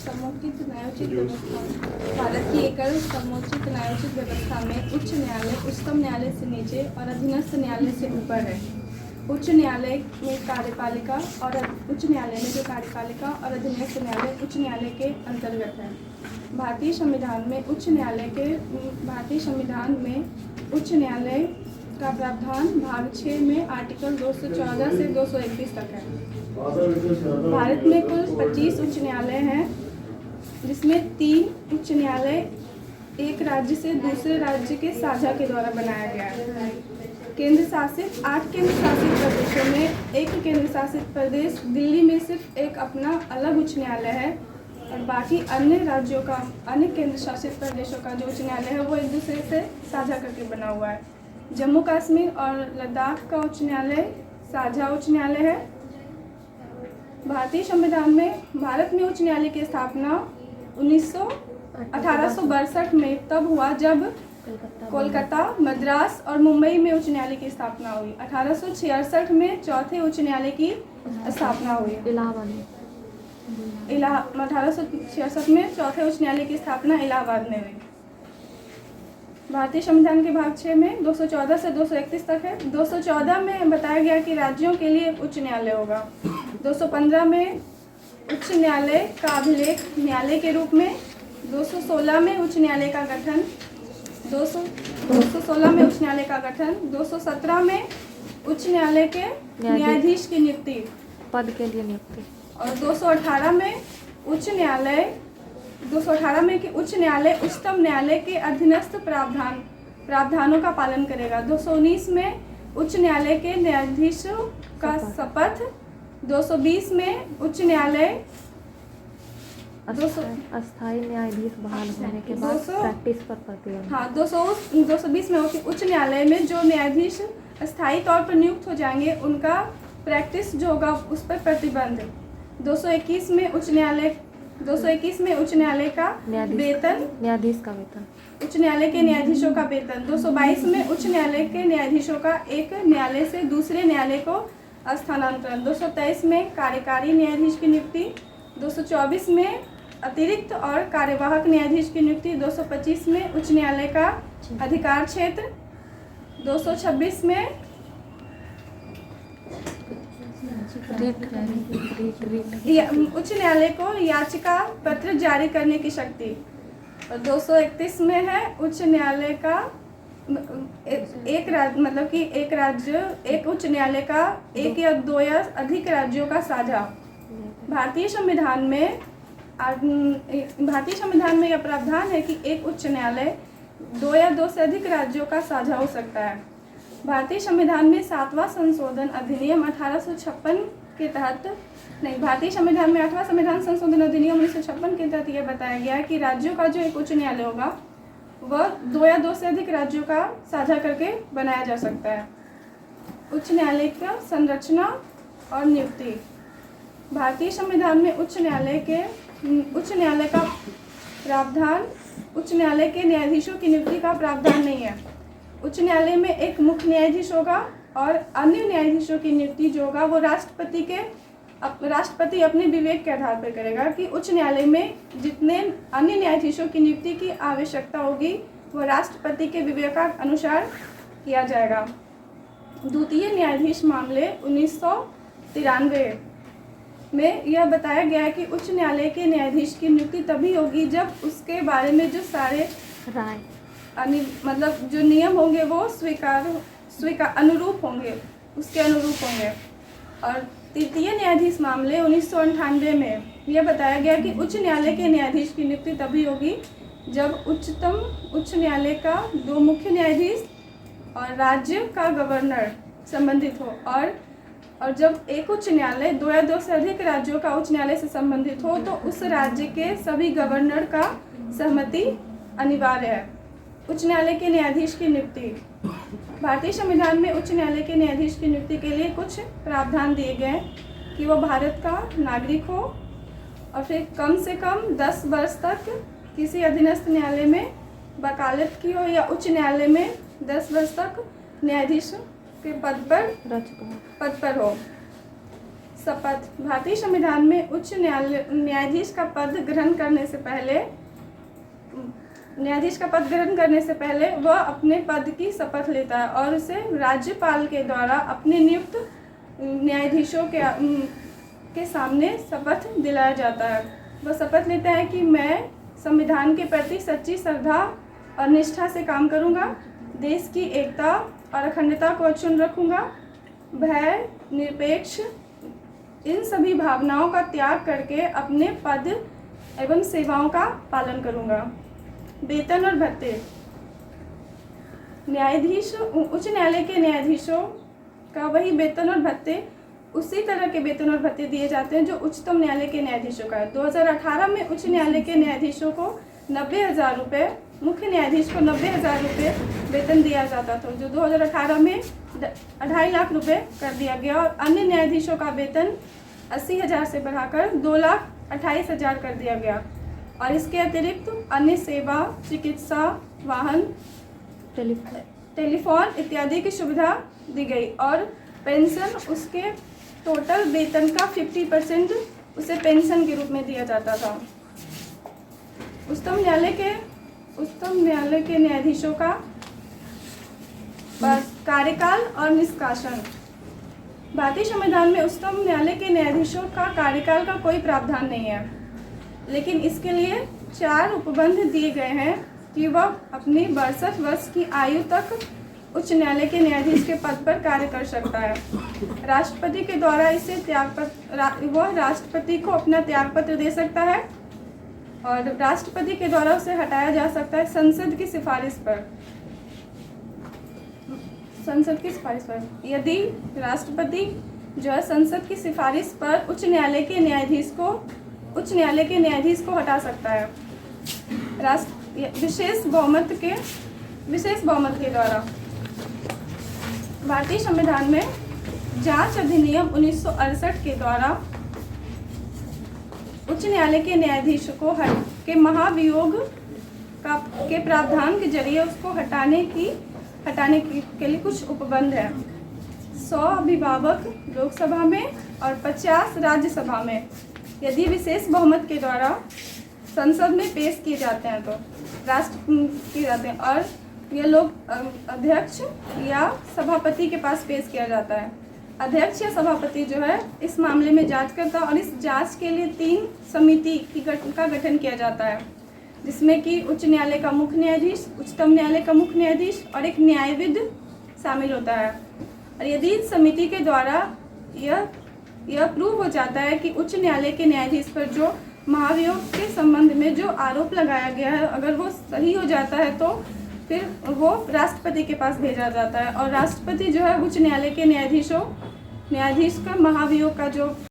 समुचित न्यायोचित व्यवस्था। भारत की एकल समुचित न्यायोचित व्यवस्था में उच्च न्यायालय उच्चतम न्यायालय से नीचे और अधीनस्थ न्यायालय से ऊपर है। उच्च न्यायालय में कार्यपालिका और उच्च न्यायालय में जो कार्यपालिका और अधीनस्थ न्यायालय उच्च न्यायालय के अंतर्गत है। भारतीय संविधान में उच्च न्यायालय का प्रावधान भाग 6 में आर्टिकल 214 से 231 तक है। भारत में कुल 25 उच्च न्यायालय हैं, जिसमें 3 उच्च न्यायालय एक राज्य से दूसरे राज्य के साझा के द्वारा बनाया गया है। 8 केंद्र शासित प्रदेशों में एक केंद्र शासित प्रदेश दिल्ली में सिर्फ एक अपना अलग उच्च न्यायालय है और बाकी अन्य केंद्र शासित प्रदेशों का जो उच्च न्यायालय है वो एक दूसरे से साझा करके बना हुआ है। जम्मू कश्मीर और लद्दाख का उच्च न्यायालय साझा उच्च न्यायालय है। भारतीय संविधान में भारत में उच्च न्यायालय की स्थापना 1862 में तब हुआ जब कोलकाता, मद्रास और मुंबई में उच्च न्यायालय की स्थापना हुई। 1866 में चौथे उच्च न्यायालय की स्थापना हुई। 1866 में चौथे उच्च न्यायालय की स्थापना इलाहाबाद में हुई। भारतीय संविधान के भाग 6 में 214 से 231 तक है। 214 में बताया गया कि राज्यों के लिए उच्च न्यायालय होगा। 215 में उच्च न्यायालय का अभिलेख न्यायालय के रूप में। 216 में उच्च न्यायालय का गठन। 217 में उच्च न्यायालय के न्यायाधीश की नियुक्ति पद के लिए नियुक्ति। और 218 में कि उच्च न्यायालय उच्चतम न्यायालय के अधीनस्थ प्रावधानों का पालन करेगा। 219 में उच्च न्यायालय के न्यायाधीशों का शपथ। 220 में उच्च न्यायालय अस्थायी न्यायाधीश बहाल होने के बाद प्रैक्टिस पर प्रतिबंध। हाँ, 220 में उच्च न्यायालय में जो न्यायाधीश अस्थायी तौर पर नियुक्त हो जाएंगे उनका प्रैक्टिस जो होगा उस पर प्रतिबंध। 221 में उच्च न्यायालय का वेतन, न्यायाधीश का वेतन, उच्च न्यायालय के न्यायाधीशों का वेतन। 222 में उच्च न्यायालय के न्यायाधीशों का एक न्यायालय से दूसरे न्यायालय को स्थानांतरण। 223 में कार्यकारी न्यायाधीश की नियुक्ति। 224 में अतिरिक्त और कार्यवाहक न्यायाधीश की नियुक्ति। 225 में उच्च न्यायालय का अधिकार क्षेत्र। 226 में उच्च न्यायालय को याचिका पत्र जारी करने की शक्ति। और 231 में है उच्च न्यायालय का एक उच्च न्यायालय का एक या दो या अधिक राज्यों का साझा। भारतीय संविधान में यह प्रावधान है कि एक उच्च न्यायालय 2 या 2 से अधिक राज्यों का साझा हो सकता है। भारतीय संविधान में 7वां संशोधन अधिनियम 1856 के तहत भारतीय संविधान में 8वां संविधान संशोधन अधिनियम 1956 के तहत यह बताया गया है कि राज्यों का जो एक उच्च न्यायालय होगा वह 2 या 2 से अधिक राज्यों का साझा करके बनाया जा सकता है। उच्च न्यायालय का संरचना और नियुक्ति। भारतीय संविधान में उच्च न्यायालय का प्रावधान उच्च न्यायालय के न्यायाधीशों की नियुक्ति का प्रावधान नहीं है। उच्च न्यायालय में एक मुख्य न्यायाधीश होगा और अन्य न्यायाधीशों की नियुक्ति जो होगा वो राष्ट्रपति अपने विवेक के आधार पर करेगा कि उच्च न्यायालय में जितने अन्य न्यायाधीशों की नियुक्ति की आवश्यकता होगी वो राष्ट्रपति के विवेक के अनुसार किया जाएगा। द्वितीय न्यायाधीश मामले 1993 में यह बताया गया है कि उच्च न्यायालय के न्यायाधीश की नियुक्ति तभी होगी जब उसके बारे में जो सारे राय जो नियम होंगे वो अनुरूप होंगे, उसके अनुरूप होंगे। और तृतीय न्यायाधीश मामले 1998 में यह बताया गया कि उच्च न्यायालय के न्यायाधीश की नियुक्ति तभी होगी जब उच्च न्यायालय का 2 मुख्य न्यायाधीश और राज्य का गवर्नर संबंधित हो और जब एक उच्च न्यायालय 2 या 2 से अधिक राज्यों का उच्च न्यायालय से संबंधित हो तो उस राज्य के सभी गवर्नर का सहमति अनिवार्य है। उच्च न्यायालय के न्यायाधीश की नियुक्ति। भारतीय संविधान में उच्च न्यायालय के न्यायाधीश की नियुक्ति के लिए कुछ प्रावधान दिए गए कि वो भारत का नागरिक हो और फिर कम से कम 10 वर्ष तक किसी अधीनस्थ न्यायालय में वकालत की हो या उच्च न्यायालय में 10 वर्ष तक न्यायाधीश के पद पर हो। शपथ। भारतीय संविधान में उच्च न्यायाधीश का पद ग्रहण करने से पहले वह अपने पद की शपथ लेता है और उसे राज्यपाल के द्वारा अपने नियुक्त न्यायाधीशों के सामने शपथ दिलाया जाता है। वह शपथ लेता है कि मैं संविधान के प्रति सच्ची श्रद्धा और निष्ठा से काम करूंगा, देश की एकता और अखंडता को अक्षुण्ण रखूंगा, भय, निरपेक्ष इन सभी भावनाओं का त्याग करके अपने पद एवं सेवाओं का पालन करूंगा। वेतन और भत्ते। न्यायाधीश, उच्च न्यायालय के न्यायाधीशों का वही वेतन और भत्ते, उसी तरह के वेतन और भत्ते दिए जाते हैं जो उच्चतम न्यायालय के न्यायाधीशों का है। 2018 में उच्च न्यायालय के न्यायाधीशों को 90,000 रुपये, मुख्य न्यायाधीश को 90,000 रुपये वेतन दिया जाता था, जो 2018 में 2.5 लाख रुपये कर दिया गया। और अन्य न्यायाधीशों का वेतन 80,000 से बढ़ाकर 2,28,000 कर दिया गया। और इसके अतिरिक्त अन्य सेवा, चिकित्सा, वाहन, टेलीफोन इत्यादि की सुविधा दी गई। और पेंशन, उसके टोटल वेतन का 50% उसे पेंशन के रूप में दिया जाता था। उच्चतम न्यायालय के न्यायाधीशों का कार्यकाल और निष्कासन। भारतीय संविधान में उच्चतम न्यायालय के न्यायाधीशों का कार्यकाल का कोई प्रावधान नहीं है, लेकिन इसके लिए 4 उपबंध दिए गए हैं कि वह अपनी 62 वर्ष की आयु तक उच्च न्यायालय के न्यायाधीश के पद पर कार्य कर सकता है। राष्ट्रपति के द्वारा इसे वह राष्ट्रपति को अपना त्यागपत्र दे सकता है और राष्ट्रपति के द्वारा उसे हटाया जा सकता है संसद की सिफारिश पर। यदि राष्ट्रपति जो है संसद की सिफारिश पर उच्च न्यायालय के न्यायाधीश को हटा सकता है विशेष बहुमत के द्वारा। भारतीय संविधान में जांच अधिनियम 1968 के द्वारा उच्च न्यायालय के न्यायाधीश को के महाभियोग के प्रावधान के जरिए उसको हटाने के लिए कुछ उपबंध है। 100 अभिभावक लोकसभा में और 50 राज्यसभा में यदि विशेष बहुमत के द्वारा संसद में पेश किए जाते हैं तो किए जाते हैं और ये लोग अध्यक्ष या सभापति के पास पेश किया जाता है। अध्यक्ष या सभापति जो है इस मामले में जांच करता है और इस जांच के लिए 3 समिति का गठन किया जाता है, जिसमें कि उच्च न्यायालय का मुख्य न्यायाधीश, उच्चतम न्यायालय का मुख्य न्यायाधीश और एक न्यायविद शामिल होता है। और यदि इस समिति के द्वारा यह प्रूव हो जाता है कि उच्च न्यायालय के न्यायाधीश पर जो महाभियोग के संबंध में जो आरोप लगाया गया है अगर वो सही हो जाता है तो फिर वो राष्ट्रपति के पास भेजा जाता है और राष्ट्रपति जो है उच्च न्यायालय के न्यायाधीश का महाभियोग का जो